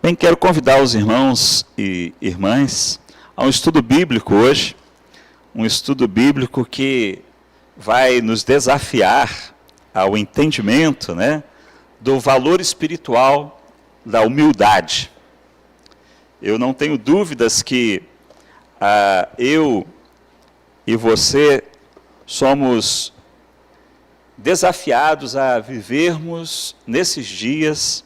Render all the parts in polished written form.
Bem, quero convidar os irmãos e irmãs a um estudo bíblico hoje, um estudo bíblico que vai nos desafiar ao entendimento, do valor espiritual da humildade. Eu não tenho dúvidas que eu e você somos desafiados a vivermos nesses dias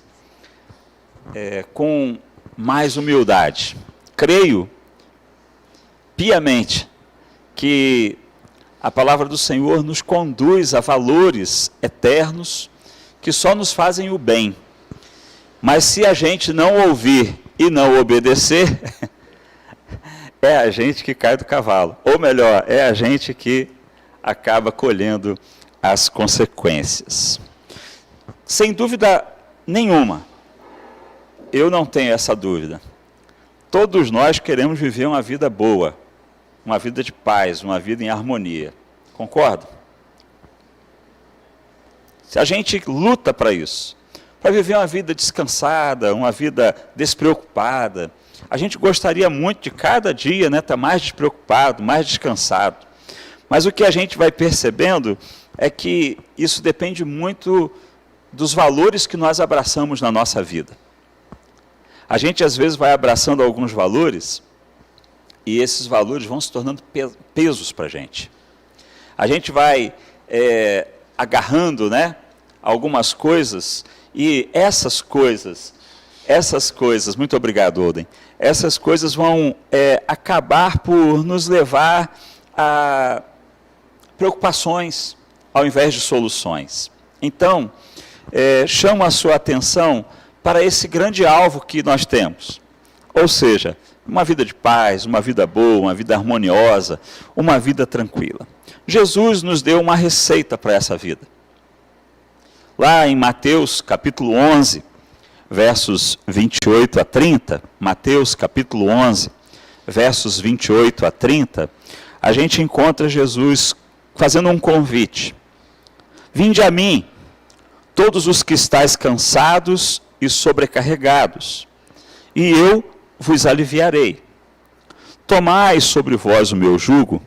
com mais humildade. Creio piamente que a palavra do Senhor nos conduz a valores eternos que só nos fazem o bem. Mas se a gente não ouvir e não obedecer, é a gente que cai do cavalo. Ou melhor, é a gente que acaba colhendo as consequências. Sem dúvida nenhuma, eu não tenho essa dúvida. Todos nós queremos viver uma vida boa, uma vida de paz, uma vida em harmonia. Concorda? Se a gente luta para isso, para viver uma vida descansada, uma vida despreocupada, a gente gostaria muito de cada dia estar mais despreocupado, mais descansado. Mas o que a gente vai percebendo é que isso depende muito dos valores que nós abraçamos na nossa vida. A gente às vezes vai abraçando alguns valores e esses valores vão se tornando pesos para a gente. A gente vai agarrando algumas coisas e essas coisas, muito obrigado, Olden, essas coisas vão acabar por nos levar a preocupações ao invés de soluções. Então, chamo a sua atenção para esse grande alvo que nós temos, ou seja, uma vida de paz, uma vida boa, uma vida harmoniosa, uma vida tranquila. Jesus nos deu uma receita para essa vida. Lá em Mateus capítulo 11, versos 28 a 30, Mateus capítulo 11, versos 28 a 30, a gente encontra Jesus fazendo um convite. Vinde a mim, todos os que estáis cansados e sobrecarregados, e eu vos aliviarei. Tomai sobre vós o meu jugo,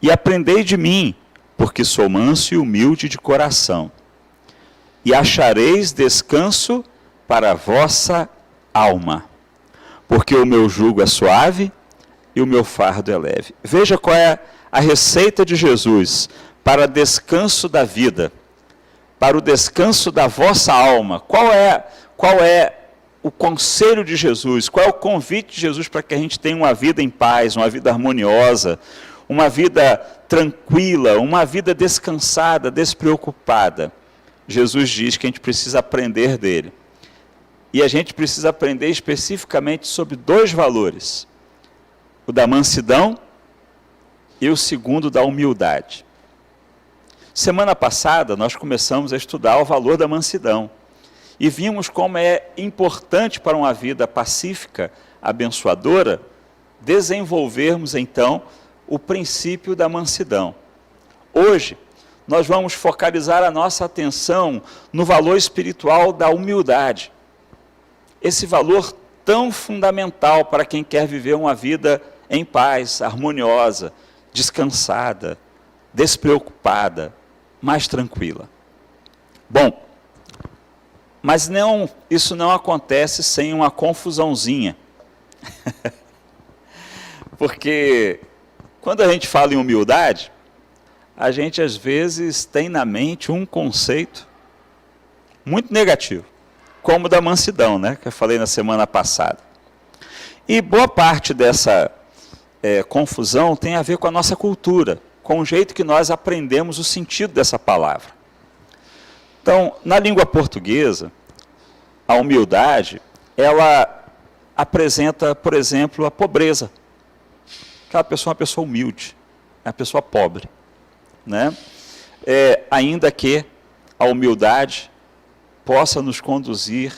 e aprendei de mim, porque sou manso e humilde de coração, e achareis descanso para a vossa alma, porque o meu jugo é suave e o meu fardo é leve. Veja qual é a receita de Jesus para descanso da vida, para o descanso da vossa alma. Qual é o conselho de Jesus? Qual é o convite de Jesus para que a gente tenha uma vida em paz, uma vida harmoniosa, uma vida tranquila, uma vida descansada, despreocupada? Jesus diz que a gente precisa aprender dele. E a gente precisa aprender especificamente sobre dois valores: o da mansidão e o segundo da humildade. Semana passada nós começamos a estudar o valor da mansidão e vimos como é importante para uma vida pacífica, abençoadora, desenvolvermos então o princípio da mansidão. Hoje nós vamos focalizar a nossa atenção no valor espiritual da humildade. Esse valor tão fundamental para quem quer viver uma vida em paz, harmoniosa, descansada, despreocupada, mais tranquila. Bom, mas isso não acontece sem uma confusãozinha. Porque quando a gente fala em humildade, a gente às vezes tem na mente um conceito muito negativo, como o da mansidão, que eu falei na semana passada. E boa parte dessa confusão tem a ver com a nossa cultura, com o jeito que nós aprendemos o sentido dessa palavra. Então, na língua portuguesa, a humildade, ela apresenta, por exemplo, a pobreza. Aquela pessoa é uma pessoa humilde, é uma pessoa pobre. Ainda que a humildade possa nos conduzir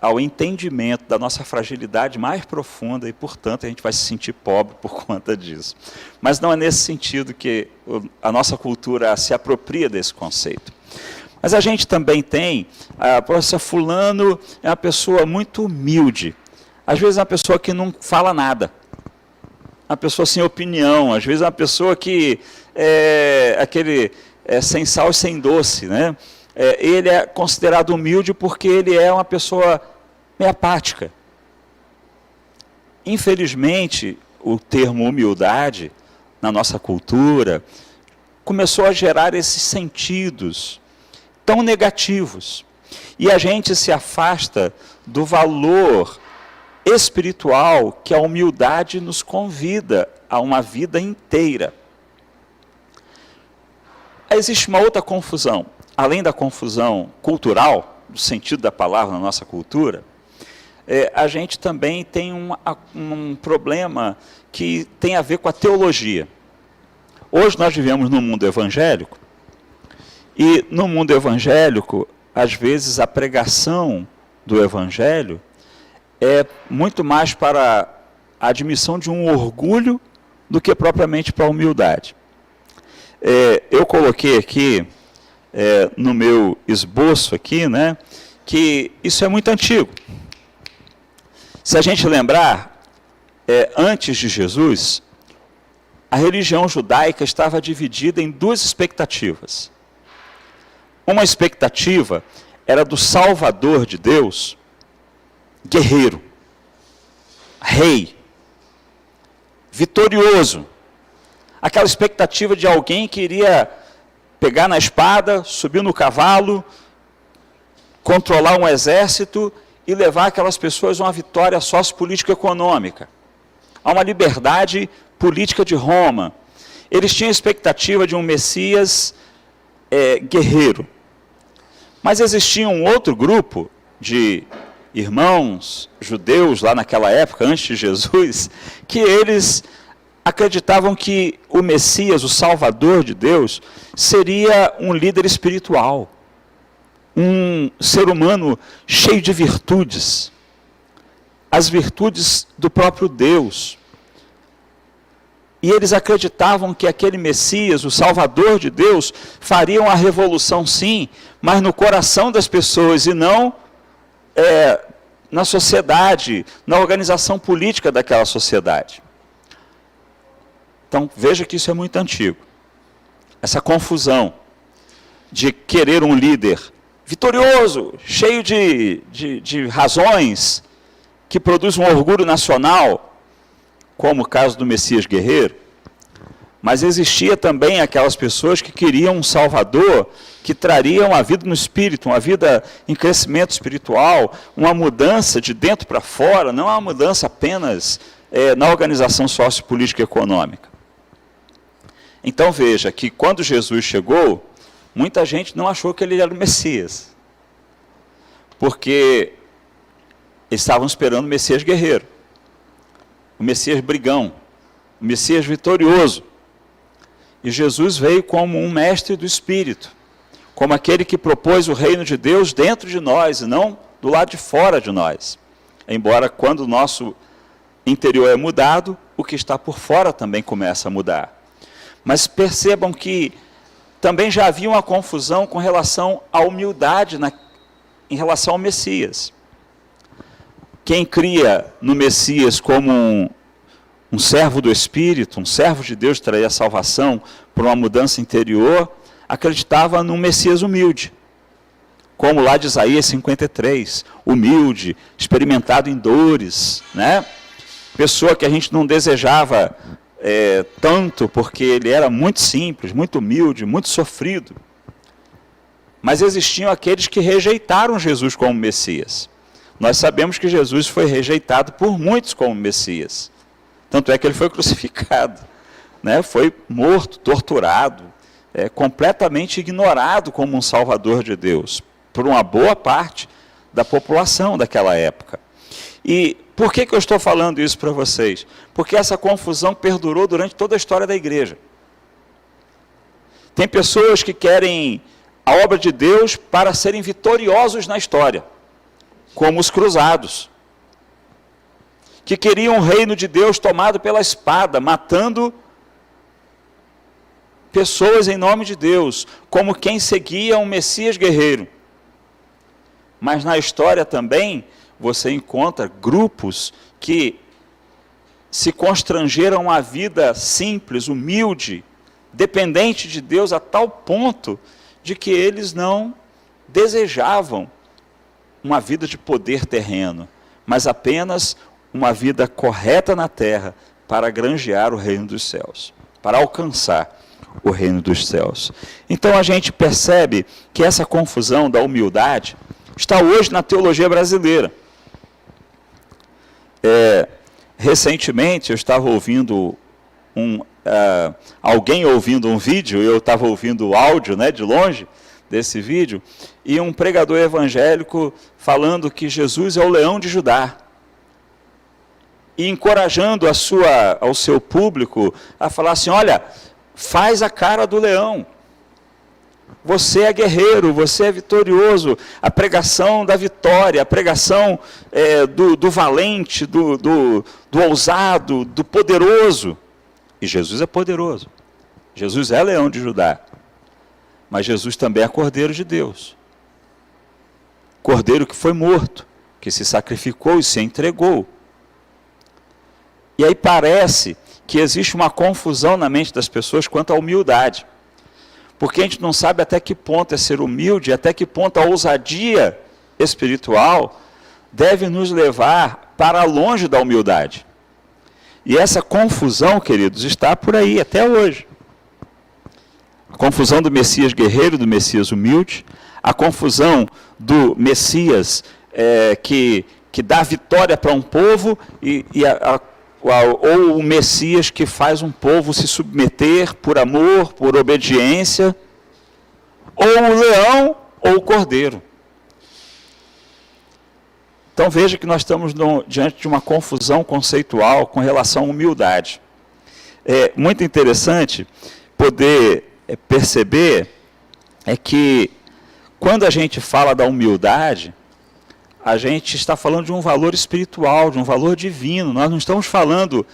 ao entendimento da nossa fragilidade mais profunda e, portanto, a gente vai se sentir pobre por conta disso. Mas não é nesse sentido que a nossa cultura se apropria desse conceito. Mas a gente também tem, professor fulano é uma pessoa muito humilde. Às vezes é uma pessoa que não fala nada. Uma pessoa sem opinião, às vezes é uma pessoa que sem sal e sem doce, né? Ele é considerado humilde porque ele é uma pessoa meio apática. Infelizmente, o termo humildade, na nossa cultura, começou a gerar esses sentidos tão negativos. E a gente se afasta do valor espiritual que a humildade nos convida a uma vida inteira. Existe uma outra confusão, além da confusão cultural, do sentido da palavra na nossa cultura, a gente também tem um problema que tem a ver com a teologia. Hoje nós vivemos num mundo evangélico, e no mundo evangélico, às vezes a pregação do evangelho é muito mais para a admissão de um orgulho do que propriamente para a humildade. Eu coloquei aqui, no meu esboço aqui, né, que isso é muito antigo. Se a gente lembrar, antes de Jesus, a religião judaica estava dividida em duas expectativas. Uma expectativa era do Salvador de Deus, guerreiro, rei, vitorioso. Aquela expectativa de alguém que iria pegar na espada, subir no cavalo, controlar um exército e levar aquelas pessoas a uma vitória sociopolítico-econômica, a uma liberdade política de Roma. Eles tinham a expectativa de um Messias guerreiro. Mas existia um outro grupo de irmãos judeus lá naquela época, antes de Jesus, que eles acreditavam que o Messias, o Salvador de Deus, seria um líder espiritual, um ser humano cheio de virtudes, as virtudes do próprio Deus. E eles acreditavam que aquele Messias, o Salvador de Deus, faria uma revolução sim, mas no coração das pessoas e não na sociedade, na organização política daquela sociedade. Então, veja que isso é muito antigo. Essa confusão de querer um líder vitorioso, cheio de razões, que produz um orgulho nacional, como o caso do Messias guerreiro, mas existia também aquelas pessoas que queriam um Salvador que traria uma vida no Espírito, uma vida em crescimento espiritual, uma mudança de dentro para fora, não uma mudança apenas na organização sociopolítica e econômica. Então veja que quando Jesus chegou, muita gente não achou que ele era o Messias, porque eles estavam esperando o Messias guerreiro, o Messias brigão, o Messias vitorioso. E Jesus veio como um mestre do Espírito, como aquele que propôs o reino de Deus dentro de nós, e não do lado de fora de nós. Embora quando o nosso interior é mudado, o que está por fora também começa a mudar. Mas percebam que também já havia uma confusão com relação à humildade em relação ao Messias. Quem cria no Messias como um servo do Espírito, um servo de Deus que traria salvação por uma mudança interior, acreditava num Messias humilde. Como lá de Isaías 53, humilde, experimentado em dores, né? Pessoa que a gente não desejava tanto, porque ele era muito simples, muito humilde, muito sofrido. Mas existiam aqueles que rejeitaram Jesus como Messias. Nós sabemos que Jesus foi rejeitado por muitos como Messias. Tanto é que ele foi crucificado, né? Foi morto, torturado, completamente ignorado como um Salvador de Deus, por uma boa parte da população daquela época. E por que eu estou falando isso para vocês? Porque essa confusão perdurou durante toda a história da igreja. Tem pessoas que querem a obra de Deus para serem vitoriosos na história, como os cruzados, que queriam o reino de Deus tomado pela espada, matando pessoas em nome de Deus, como quem seguia um Messias guerreiro. Mas na história também você encontra grupos que se constrangeram a vida simples, humilde, dependente de Deus a tal ponto de que eles não desejavam uma vida de poder terreno, mas apenas uma vida correta na terra para granjear o reino dos céus, para alcançar o reino dos céus. Então a gente percebe que essa confusão da humildade está hoje na teologia brasileira. Recentemente eu estava ouvindo alguém ouvindo um vídeo, eu estava ouvindo o áudio, né, de longe desse vídeo, e um pregador evangélico falando que Jesus é o leão de Judá, e encorajando ao seu público a falar assim, olha, faz a cara do leão, você é guerreiro, você é vitorioso, a pregação da vitória, a pregação do valente, do ousado, do poderoso. E Jesus é poderoso, Jesus é leão de Judá, mas Jesus também é Cordeiro de Deus, Cordeiro que foi morto, que se sacrificou e se entregou. E aí parece que existe uma confusão na mente das pessoas quanto à humildade, porque a gente não sabe até que ponto é ser humilde, até que ponto a ousadia espiritual deve nos levar para longe da humildade. E essa confusão, queridos, está por aí até hoje. A confusão do Messias guerreiro, do Messias humilde, a confusão do Messias que dá vitória para um povo ou o Messias que faz um povo se submeter por amor, por obediência, ou o leão ou o cordeiro. Então veja que nós estamos diante de uma confusão conceitual com relação à humildade. É muito interessante poder perceber que quando a gente fala da humildade, a gente está falando de um valor espiritual, de um valor divino. Nós não estamos falando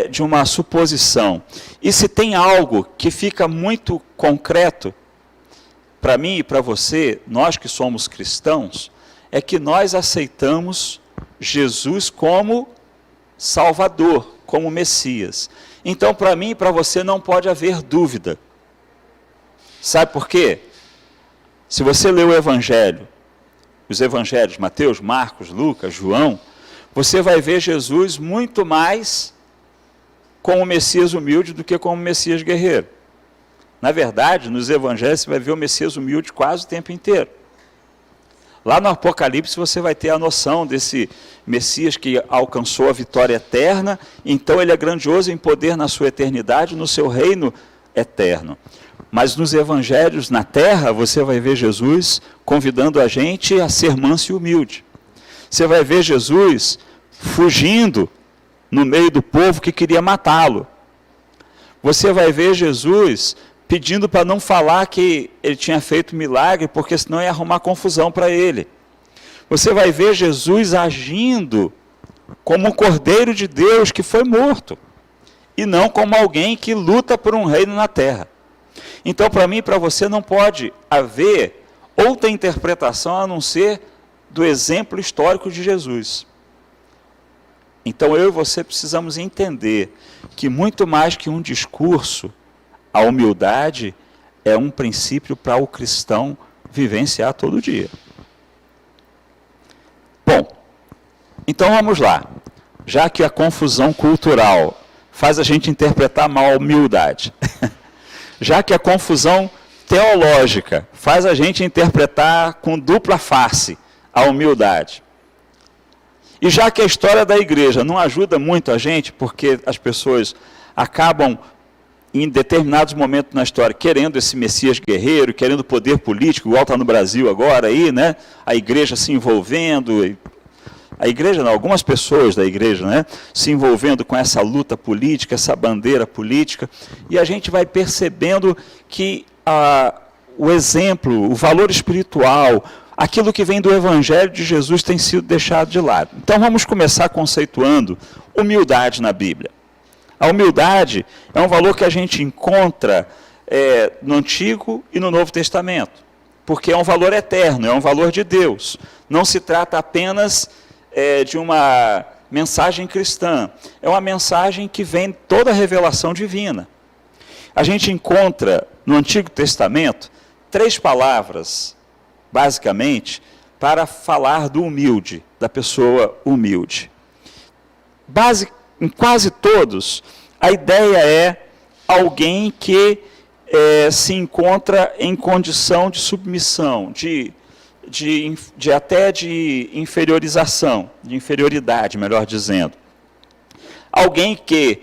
de uma suposição. E se tem algo que fica muito concreto, para mim e para você, nós que somos cristãos, é que nós aceitamos Jesus como Salvador, como Messias. Então, para mim e para você não pode haver dúvida. Sabe por quê? Se você lê o Evangelho, os Evangelhos, Mateus, Marcos, Lucas, João, você vai ver Jesus muito mais como Messias humilde do que como Messias guerreiro. Na verdade, nos Evangelhos você vai ver o Messias humilde quase o tempo inteiro. Lá no Apocalipse você vai ter a noção desse Messias que alcançou a vitória eterna, então ele é grandioso em poder na sua eternidade, no seu reino eterno. Mas nos Evangelhos, na terra, você vai ver Jesus convidando a gente a ser manso e humilde. Você vai ver Jesus fugindo no meio do povo que queria matá-lo. Você vai ver Jesus pedindo para não falar que ele tinha feito milagre, porque senão ia arrumar confusão para ele. Você vai ver Jesus agindo como o Cordeiro de Deus que foi morto, e não como alguém que luta por um reino na terra. Então, para mim e para você, não pode haver outra interpretação a não ser do exemplo histórico de Jesus. Então, eu e você precisamos entender que muito mais que um discurso, a humildade é um princípio para o cristão vivenciar todo dia. Bom, então vamos lá. Já que a confusão cultural faz a gente interpretar mal a humildade, já que a confusão teológica faz a gente interpretar com dupla face a humildade, e já que a história da igreja não ajuda muito a gente, porque as pessoas acabam em determinados momentos na história, querendo esse Messias guerreiro, querendo poder político, igual está no Brasil agora, aí, né? A igreja se envolvendo, a igreja não, algumas pessoas da igreja, né? Se envolvendo com essa luta política, essa bandeira política, e a gente vai percebendo que o exemplo, o valor espiritual, aquilo que vem do Evangelho de Jesus tem sido deixado de lado. Então vamos começar conceituando humildade na Bíblia. A humildade é um valor que a gente encontra no Antigo e no Novo Testamento, porque é um valor eterno, é um valor de Deus. Não se trata apenas de uma mensagem cristã, é uma mensagem que vem toda a revelação divina. A gente encontra no Antigo Testamento 3 palavras, basicamente, para falar do humilde, da pessoa humilde. Em quase todos, a ideia é alguém que se encontra em condição de submissão, até de inferiorização, de inferioridade, melhor dizendo. Alguém que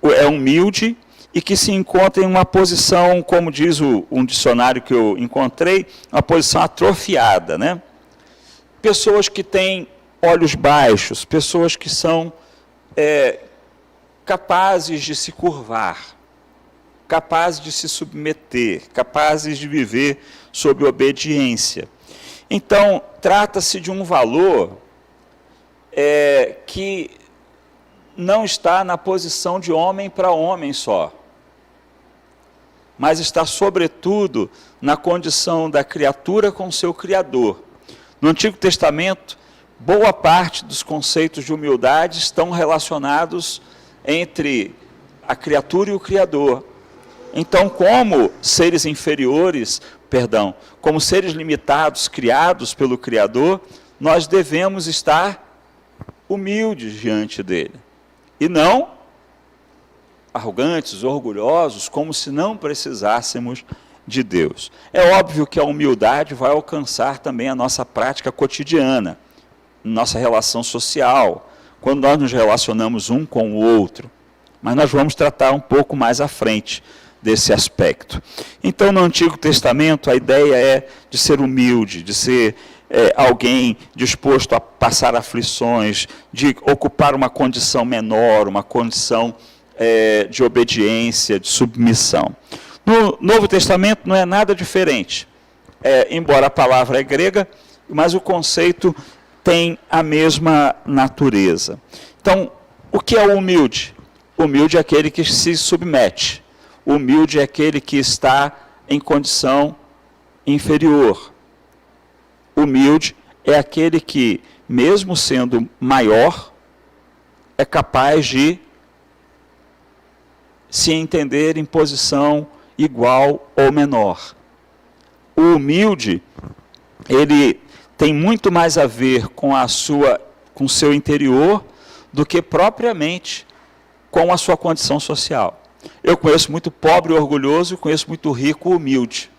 é humilde e que se encontra em uma posição, como diz um dicionário que eu encontrei, uma posição atrofiada, né? Pessoas que têm olhos baixos, pessoas que são capazes de se curvar, capazes de se submeter, capazes de viver sob obediência. Então, trata-se de um valor que não está na posição de homem para homem só, mas está, sobretudo, na condição da criatura com seu Criador. No Antigo Testamento, boa parte dos conceitos de humildade estão relacionados entre a criatura e o Criador. Então, como seres inferiores, como seres limitados, criados pelo Criador, nós devemos estar humildes diante dele. E não arrogantes, orgulhosos, como se não precisássemos de Deus. É óbvio que a humildade vai alcançar também a nossa prática cotidiana, nossa relação social, quando nós nos relacionamos um com o outro. Mas nós vamos tratar um pouco mais à frente desse aspecto. Então, no Antigo Testamento, a ideia é de ser humilde, de ser alguém disposto a passar aflições, de ocupar uma condição menor, uma condição de obediência, de submissão. No Novo Testamento não é nada diferente, embora a palavra é grega, mas o conceito tem a mesma natureza. Então, o que é o humilde? O humilde é aquele que se submete. O humilde é aquele que está em condição inferior. Humilde é aquele que, mesmo sendo maior, é capaz de se entender em posição igual ou menor. O humilde, ele tem muito mais a ver com o seu interior do que propriamente com a sua condição social. Eu conheço muito pobre e orgulhoso e conheço muito rico e humilde.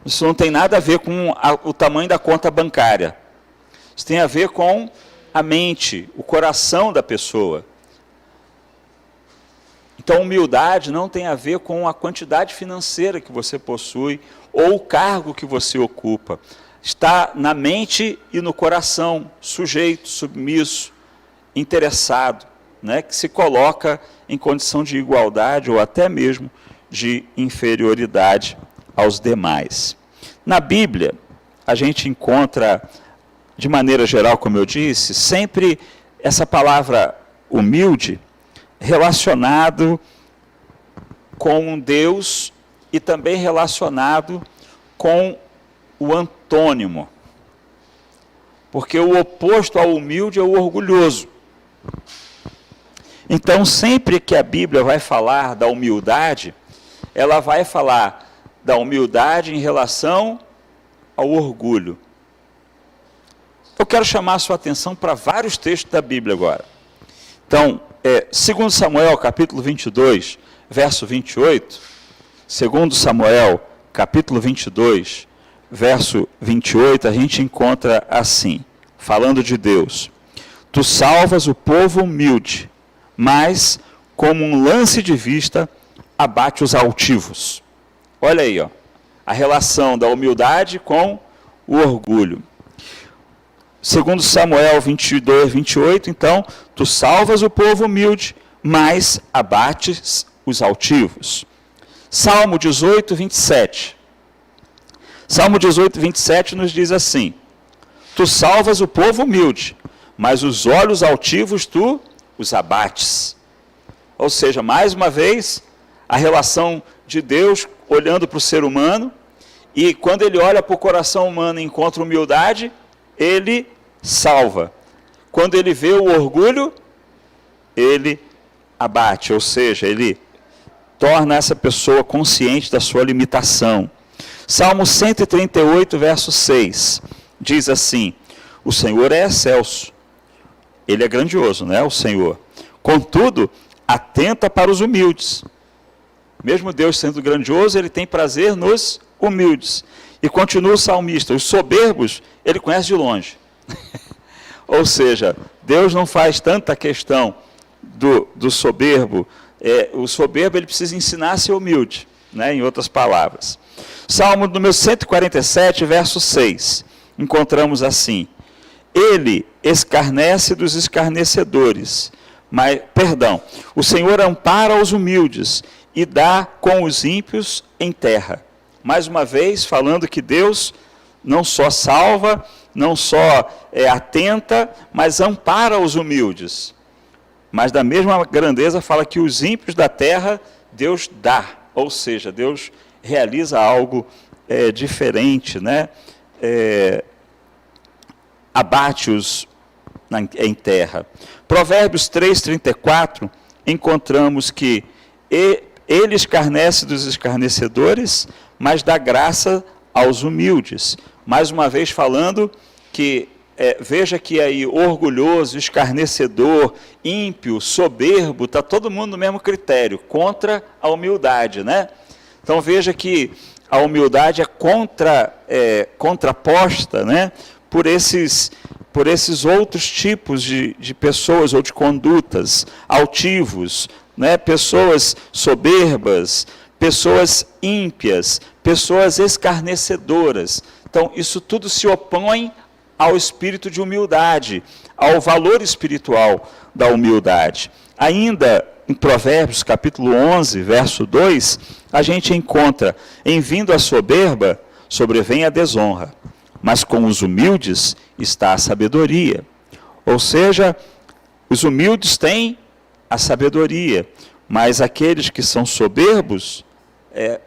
Isso não tem nada a ver com o tamanho da conta bancária. Isso tem a ver com a mente, o coração da pessoa. Então, humildade não tem a ver com a quantidade financeira que você possui ou o cargo que você ocupa. Está na mente e no coração, sujeito, submisso, interessado, né, que se coloca em condição de igualdade ou até mesmo de inferioridade aos demais. Na Bíblia, a gente encontra, de maneira geral, como eu disse, sempre essa palavra humilde relacionado com Deus e também relacionado com o antônimo. Porque o oposto ao humilde é o orgulhoso. Então, sempre que a Bíblia vai falar da humildade, ela vai falar da humildade em relação ao orgulho. Eu quero chamar a sua atenção para vários textos da Bíblia agora. Então, 2 Samuel, capítulo 22, verso 28, 2 Samuel, capítulo 22, verso 28, a gente encontra assim, falando de Deus: Tu salvas o povo humilde, mas, como um lance de vista, abate os altivos. Olha aí, a relação da humildade com o orgulho. 2 Samuel 22, 28, então, tu salvas o povo humilde, mas abates os altivos. Salmo 18, 27. Salmo 18, 27 nos diz assim: Tu salvas o povo humilde, mas os olhos altivos tu os abates. Ou seja, mais uma vez, a relação de Deus olhando para o ser humano, e quando ele olha para o coração humano e encontra humildade, ele salva. Quando ele vê o orgulho, ele abate, ou seja, ele torna essa pessoa consciente da sua limitação. Salmo 138, verso 6, diz assim: o Senhor é excelso, ele é grandioso, né, o Senhor. Contudo, atenta para os humildes. Mesmo Deus sendo grandioso, ele tem prazer nos humildes. E continua o salmista: os soberbos, ele conhece de longe. Ou seja, Deus não faz tanta questão do soberbo. O soberbo, ele precisa ensinar a ser humilde, né, em outras palavras. Salmo número 147, verso 6. Encontramos assim: ele escarnece dos escarnecedores, o Senhor ampara os humildes e dá com os ímpios em terra. Mais uma vez, falando que Deus não só salva, não só atenta, mas ampara os humildes. Mas da mesma grandeza fala que os ímpios da terra Deus dá, ou seja, Deus realiza algo diferente, né? Abate-os em terra. Provérbios 3:34, encontramos que ele escarnece dos escarnecedores, mas dá graça aos humildes. Mais uma vez falando que, veja que aí orgulhoso, escarnecedor, ímpio, soberbo, está todo mundo no mesmo critério, contra a humildade, né? Então veja que a humildade é contraposta, né, por esses outros tipos de pessoas ou de condutas, altivos, né, pessoas soberbas, pessoas ímpias, pessoas escarnecedoras. Então, isso tudo se opõe ao espírito de humildade, ao valor espiritual da humildade. Ainda em Provérbios, capítulo 11, verso 2, a gente encontra: em vindo a soberba, sobrevém a desonra, mas com os humildes está a sabedoria. Ou seja, os humildes têm a sabedoria, mas aqueles que são soberbos,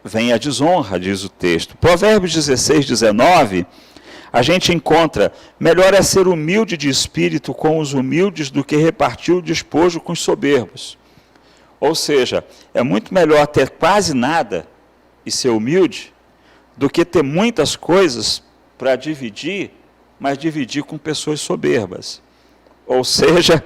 vem a desonra, diz o texto. Provérbios 16, 19, a gente encontra: melhor é ser humilde de espírito com os humildes do que repartir o despojo com os soberbos. Ou seja, é muito melhor ter quase nada e ser humilde, do que ter muitas coisas para dividir, mas dividir com pessoas soberbas. Ou seja,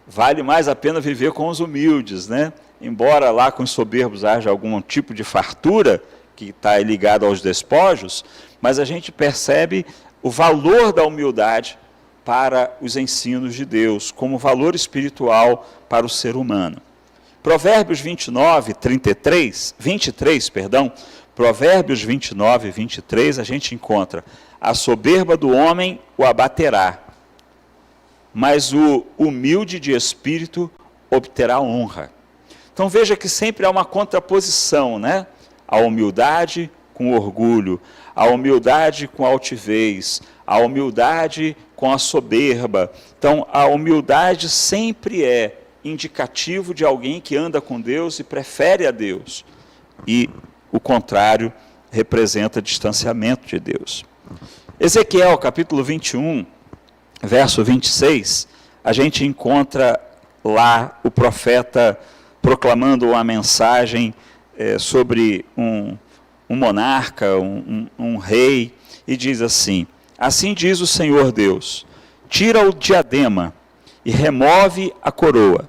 vale mais a pena viver com os humildes, né? Embora lá com os soberbos haja algum tipo de fartura, que está ligado aos despojos, mas a gente percebe o valor da humildade para os ensinos de Deus, como valor espiritual para o ser humano. Provérbios 23, Provérbios 29, 23, a gente encontra: a soberba do homem o abaterá, mas o humilde de espírito obterá honra. Então veja que sempre há uma contraposição, né? A humildade com orgulho, a humildade com a altivez, a humildade com a soberba. Então a humildade sempre é indicativo de alguém que anda com Deus e prefere a Deus. E o contrário representa distanciamento de Deus. Ezequiel, capítulo 21, verso 26, a gente encontra lá o profeta proclamando uma mensagem sobre um monarca, um rei, e diz assim: assim diz o Senhor Deus, tira o diadema e remove a coroa.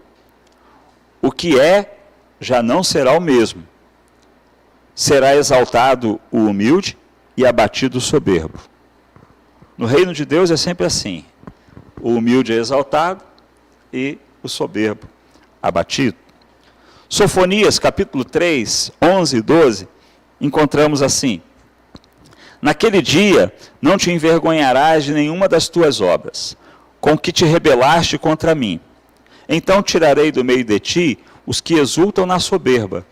O que já não será o mesmo. Será exaltado o humilde e abatido o soberbo. No reino de Deus é sempre assim: o humilde é exaltado e o soberbo abatido. Sofonias, capítulo 3, 11 e 12, encontramos assim: naquele dia não te envergonharás de nenhuma das tuas obras, com que te rebelaste contra mim. Então tirarei do meio de ti os que exultam na soberba,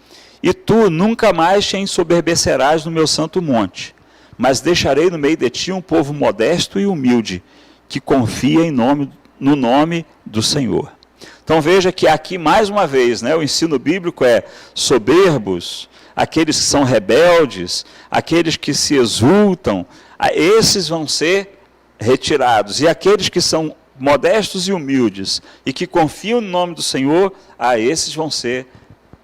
e tu nunca mais te ensoberbecerás no meu santo monte, mas deixarei no meio de ti um povo modesto e humilde, que confia no nome do Senhor. Então veja que aqui mais uma vez, né, o ensino bíblico é: soberbos, aqueles que são rebeldes, aqueles que se exultam, esses vão ser retirados. E aqueles que são modestos e humildes e que confiam no nome do Senhor, esses vão ser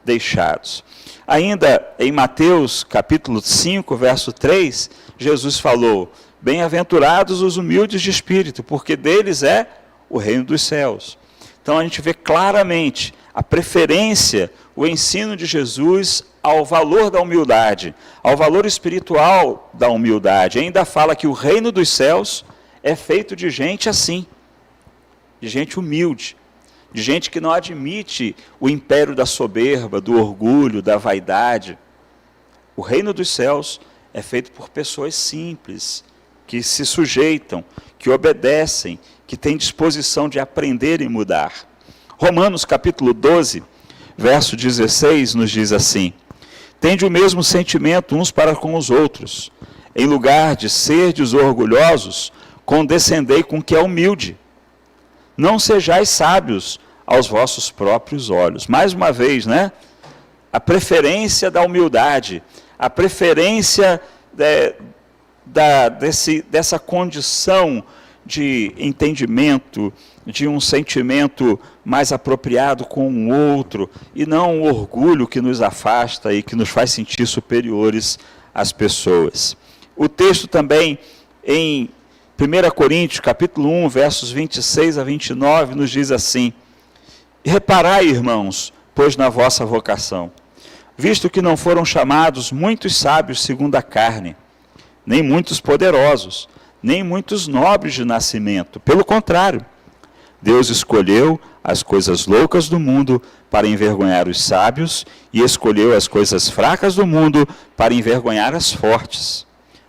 deixados. Ainda em Mateus capítulo 5, verso 3, Jesus falou: bem-aventurados os humildes de espírito, porque deles é o reino dos céus. Então a gente vê claramente a preferência, o ensino de Jesus ao valor da humildade, ao valor espiritual da humildade. Ainda fala que o reino dos céus é feito de gente assim, de gente humilde, de gente que não admite o império da soberba, do orgulho, da vaidade. O reino dos céus é feito por pessoas simples, que se sujeitam, que obedecem, que têm disposição de aprender e mudar. Romanos capítulo 12, verso 16, nos diz assim: tende o mesmo sentimento uns para com os outros. Em lugar de serdes orgulhosos, condescendei com o que é humilde. Não sejais sábios aos vossos próprios olhos. Mais uma vez, né? A preferência da humildade, a preferência dessa condição de entendimento, de um sentimento mais apropriado com o outro, e não o orgulho que nos afasta e que nos faz sentir superiores às pessoas. O texto também em 1 Coríntios, capítulo 1, versos 26 a 29, nos diz assim: reparai, irmãos, pois na vossa vocação, visto que não foram chamados muitos sábios segundo a carne, nem muitos poderosos, nem muitos nobres de nascimento. Pelo contrário, Deus escolheu as coisas loucas do mundo para envergonhar os sábios, e escolheu as coisas fracas do mundo para envergonhar as fortes.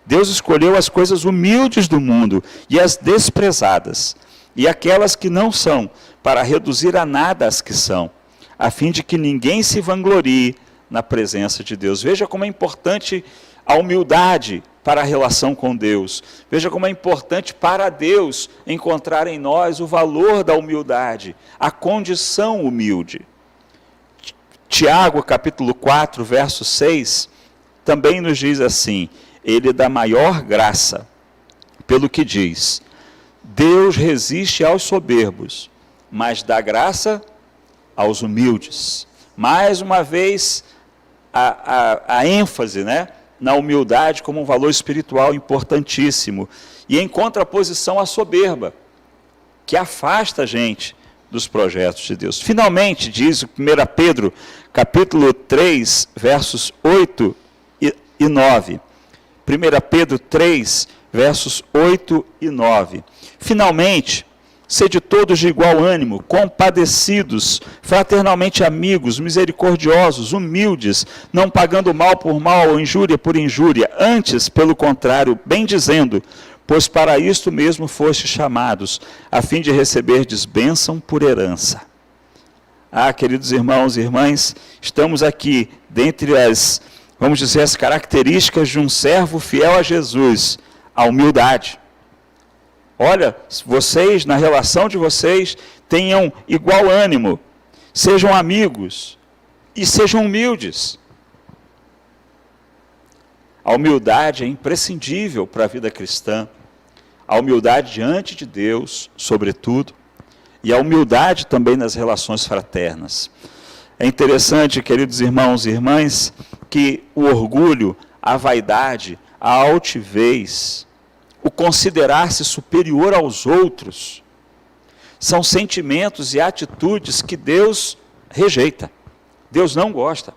Deus escolheu as coisas humildes do mundo e as desprezadas, e aquelas que não são, para reduzir a nada as que são, a fim de que ninguém se vanglorie na presença de Deus. Veja como é importante a humildade para a relação com Deus. Veja como é importante para Deus encontrar em nós o valor da humildade, a condição humilde. Tiago, capítulo 4, verso 6, também nos diz assim: ele dá maior graça, pelo que diz: Deus resiste aos soberbos, mas dá graça aos humildes. Mais uma vez, a ênfase, né, na humildade como um valor espiritual importantíssimo. E em contraposição à soberba, que afasta a gente dos projetos de Deus. Finalmente, diz o 1 Pedro, capítulo 3, versos 8 e 9. 1 Pedro 3, versos 8 e 9. Finalmente, sede todos de igual ânimo, compadecidos, fraternalmente amigos, misericordiosos, humildes, não pagando mal por mal ou injúria por injúria, antes, pelo contrário, bendizendo, pois para isto mesmo fostes chamados, a fim de receberdes bênção por herança. Queridos irmãos e irmãs, estamos aqui, dentre as, vamos dizer, as características de um servo fiel a Jesus, a humildade. Olha, vocês, na relação de vocês, tenham igual ânimo, sejam amigos e sejam humildes. A humildade é imprescindível para a vida cristã. A humildade diante de Deus, sobretudo, e a humildade também nas relações fraternas. É interessante, queridos irmãos e irmãs, que o orgulho, a vaidade, a altivez, o considerar-se superior aos outros, são sentimentos e atitudes que Deus rejeita. Deus não gosta.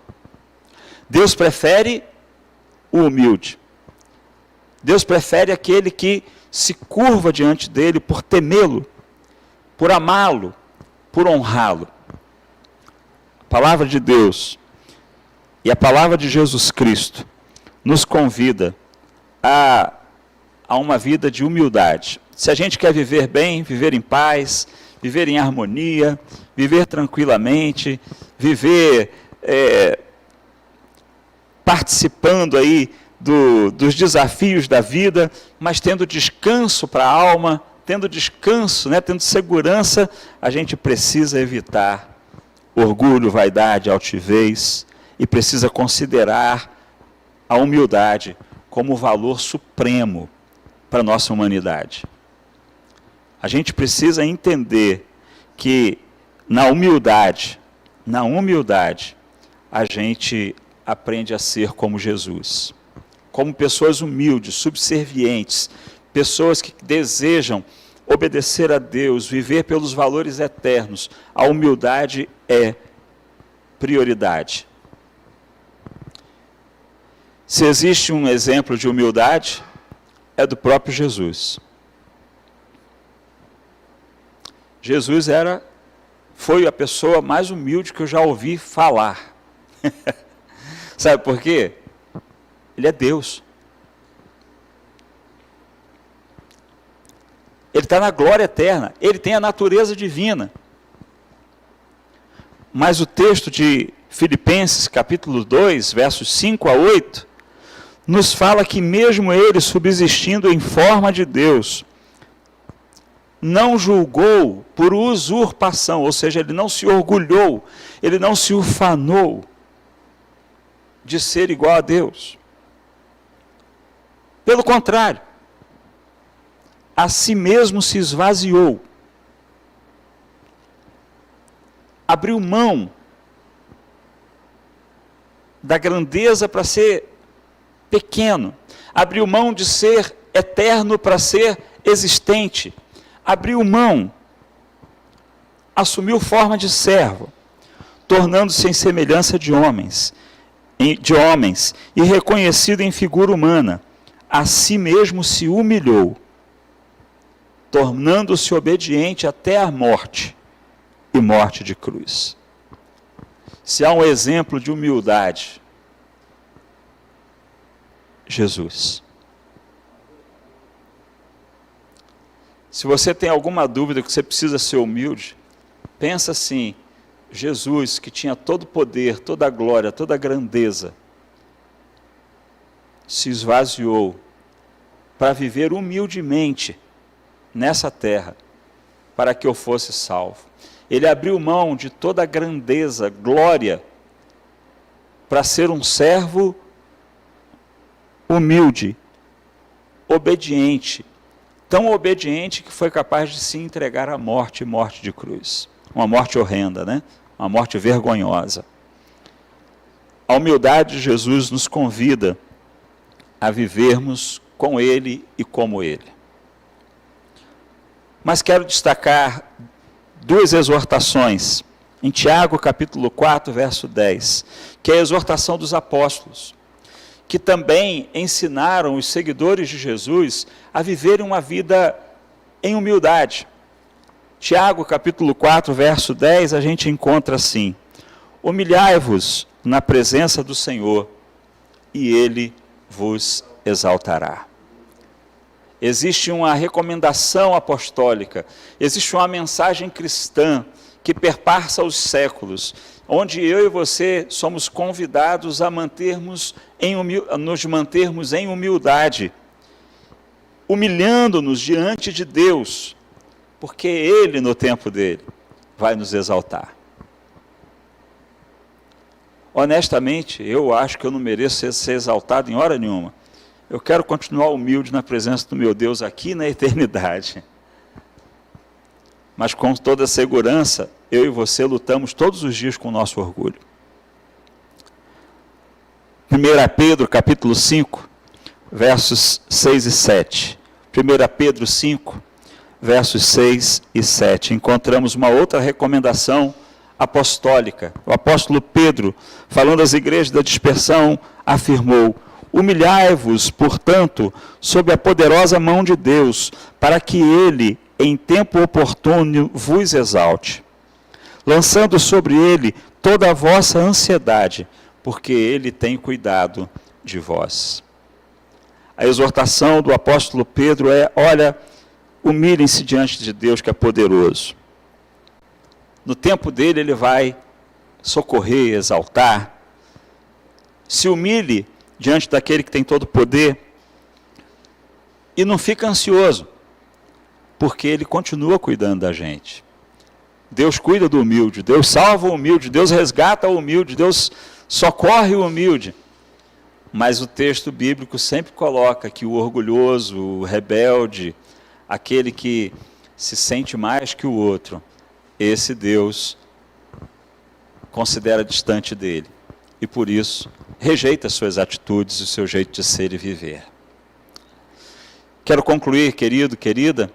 Deus prefere o humilde. Deus prefere aquele que se curva diante dele por temê-lo, por amá-lo, por honrá-lo. A palavra de Deus e a palavra de Jesus Cristo nos convida a uma vida de humildade. Se a gente quer viver bem, viver em paz, viver em harmonia, viver tranquilamente, viver participando aí dos desafios da vida, mas tendo descanso para a alma, tendo descanso, né, tendo segurança, a gente precisa evitar orgulho, vaidade, altivez, e precisa considerar a humildade como o valor supremo para a nossa humanidade. A gente precisa entender que na humildade, a gente aprende a ser como Jesus. Como pessoas humildes, subservientes, pessoas que desejam obedecer a Deus, viver pelos valores eternos. A humildade é prioridade. Se existe um exemplo de humildade, é do próprio Jesus. Jesus foi a pessoa mais humilde que eu já ouvi falar. Sabe por quê? Ele é Deus. Ele está na glória eterna. Ele tem a natureza divina. Mas o texto de Filipenses, capítulo 2, versos 5 a 8, nos fala que mesmo ele, subsistindo em forma de Deus, não julgou por usurpação, ou seja, ele não se orgulhou, ele não se ufanou de ser igual a Deus. Pelo contrário, a si mesmo se esvaziou, abriu mão da grandeza para ser pequeno, abriu mão de ser eterno para ser existente, abriu mão, assumiu forma de servo, tornando-se em semelhança de homens, e reconhecido em figura humana, a si mesmo se humilhou, tornando-se obediente até a morte, e morte de cruz. Se há um exemplo de humildade, Jesus. Se você tem alguma dúvida que você precisa ser humilde, pensa assim, Jesus, que tinha todo o poder, toda a glória, toda a grandeza, se esvaziou para viver humildemente nessa terra, para que eu fosse salvo. Ele abriu mão de toda a grandeza, glória, para ser um servo humilde, obediente, tão obediente que foi capaz de se entregar à morte, morte de cruz. Uma morte horrenda, né? Uma morte vergonhosa. A humildade de Jesus nos convida a vivermos com Ele e como Ele. Mas quero destacar duas exortações, em Tiago capítulo 4, verso 10, que é a exortação dos apóstolos, que também ensinaram os seguidores de Jesus a viverem uma vida em humildade. Tiago capítulo 4, verso 10, a gente encontra assim: humilhai-vos na presença do Senhor, e Ele vos exaltará. Existe uma recomendação apostólica, existe uma mensagem cristã que perpassa os séculos, onde eu e você somos convidados a nos mantermos em humildade, humilhando-nos diante de Deus, porque Ele, no tempo dele, vai nos exaltar. Honestamente, eu acho que eu não mereço ser exaltado em hora nenhuma. Eu quero continuar humilde na presença do meu Deus aqui na eternidade. Mas com toda segurança, eu e você lutamos todos os dias com o nosso orgulho. 1 Pedro capítulo 5, versos 6 e 7. 1 Pedro 5, versos 6 e 7. Encontramos uma outra recomendação apostólica. O apóstolo Pedro, falando às igrejas da dispersão, afirmou: humilhai-vos, portanto, sob a poderosa mão de Deus, para que Ele, em tempo oportuno, vos exalte, lançando sobre Ele toda a vossa ansiedade, porque Ele tem cuidado de vós. A exortação do apóstolo Pedro é: olha, humilhem-se diante de Deus que é poderoso. No tempo dele, Ele vai socorrer, exaltar. Se humilhe diante daquele que tem todo o poder, e não fica ansioso, porque Ele continua cuidando da gente. Deus cuida do humilde, Deus salva o humilde, Deus resgata o humilde, Deus socorre o humilde. Mas o texto bíblico sempre coloca que o orgulhoso, o rebelde, aquele que se sente mais que o outro, esse Deus considera distante dele. E por isso, rejeita as suas atitudes, o seu jeito de ser e viver. Quero concluir, querido, querida,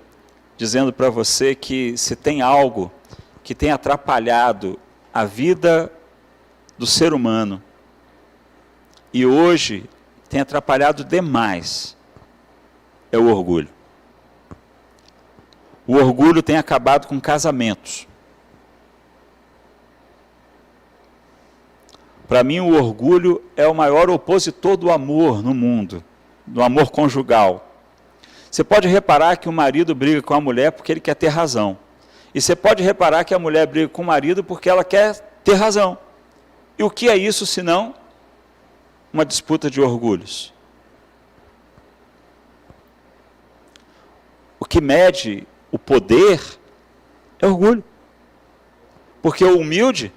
dizendo para você que se tem algo que tem atrapalhado a vida do ser humano, e hoje tem atrapalhado demais, é o orgulho. O orgulho tem acabado com casamentos. Para mim, o orgulho é o maior opositor do amor no mundo, do amor conjugal. Você pode reparar que o marido briga com a mulher porque ele quer ter razão. E você pode reparar que a mulher briga com o marido porque ela quer ter razão. E o que é isso senão uma disputa de orgulhos? O que mede o poder é orgulho. Porque o humilde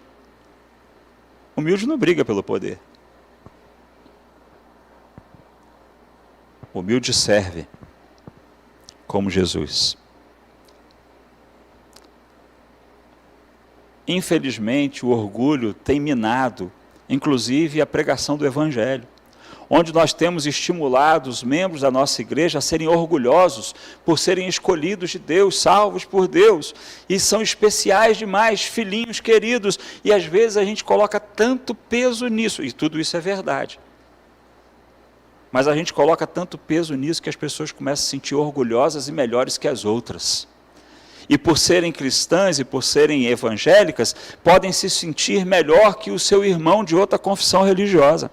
não briga pelo poder. O humilde serve, como Jesus. Infelizmente, o orgulho tem minado, inclusive, a pregação do Evangelho, onde nós temos estimulado os membros da nossa igreja a serem orgulhosos por serem escolhidos de Deus, salvos por Deus, e são especiais demais, filhinhos queridos, e às vezes a gente coloca tanto peso nisso, e tudo isso é verdade. Mas a gente coloca tanto peso nisso que as pessoas começam a se sentir orgulhosas e melhores que as outras. E por serem cristãs e por serem evangélicas, podem se sentir melhor que o seu irmão de outra confissão religiosa.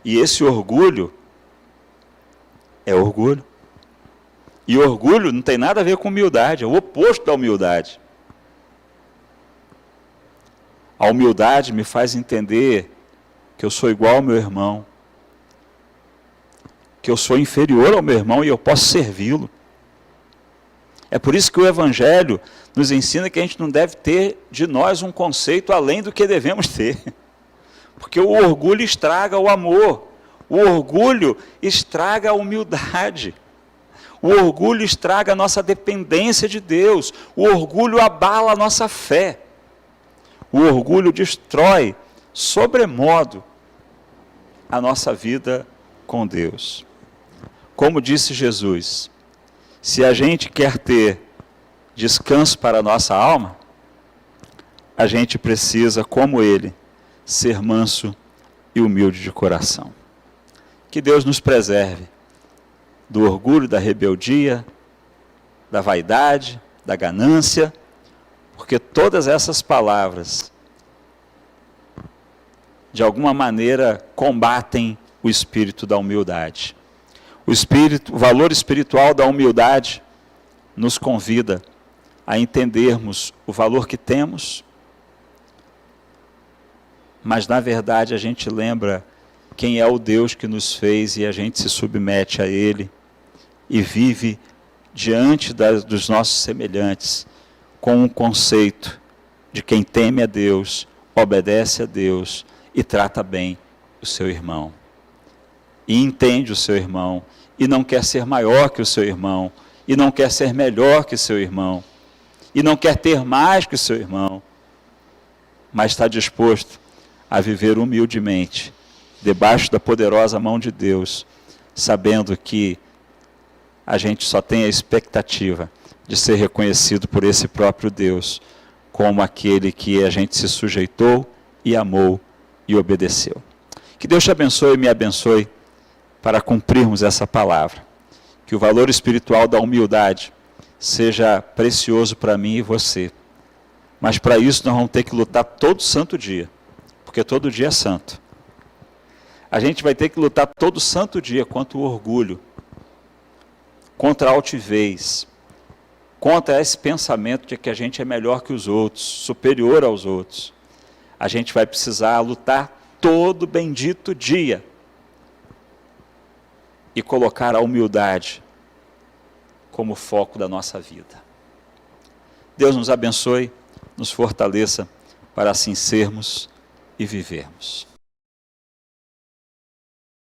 E esse orgulho é orgulho. E orgulho não tem nada a ver com humildade, é o oposto da humildade. A humildade me faz entender que eu sou igual ao meu irmão, que eu sou inferior ao meu irmão e eu posso servi-lo. É por isso que o Evangelho nos ensina que a gente não deve ter de nós um conceito além do que devemos ter. Porque o orgulho estraga o amor, o orgulho estraga a humildade, o orgulho estraga a nossa dependência de Deus, o orgulho abala a nossa fé, o orgulho destrói, sobremodo, a nossa vida com Deus. Como disse Jesus, se a gente quer ter descanso para a nossa alma, a gente precisa, como Ele, ser manso e humilde de coração. Que Deus nos preserve do orgulho, da rebeldia, da vaidade, da ganância, porque todas essas palavras, de alguma maneira, combatem o espírito da humildade. O valor espiritual da humildade nos convida a entendermos o valor que temos, mas na verdade a gente lembra quem é o Deus que nos fez e a gente se submete a Ele e vive diante dos nossos semelhantes com um conceito de quem teme a Deus, obedece a Deus e trata bem o seu irmão. E entende o seu irmão, e não quer ser maior que o seu irmão, e não quer ser melhor que o seu irmão, e não quer ter mais que o seu irmão, mas está disposto a viver humildemente, debaixo da poderosa mão de Deus, sabendo que a gente só tem a expectativa de ser reconhecido por esse próprio Deus, como aquele que a gente se sujeitou e amou e obedeceu. Que Deus te abençoe e me abençoe para cumprirmos essa palavra. Que o valor espiritual da humildade seja precioso para mim e você. Mas para isso nós vamos ter que lutar todo santo dia, porque todo dia é santo. A gente vai ter que lutar todo santo dia contra o orgulho, contra a altivez, contra esse pensamento de que a gente é melhor que os outros, superior aos outros. A gente vai precisar lutar todo bendito dia e colocar a humildade como foco da nossa vida. Deus nos abençoe, nos fortaleça para assim sermos e vivermos.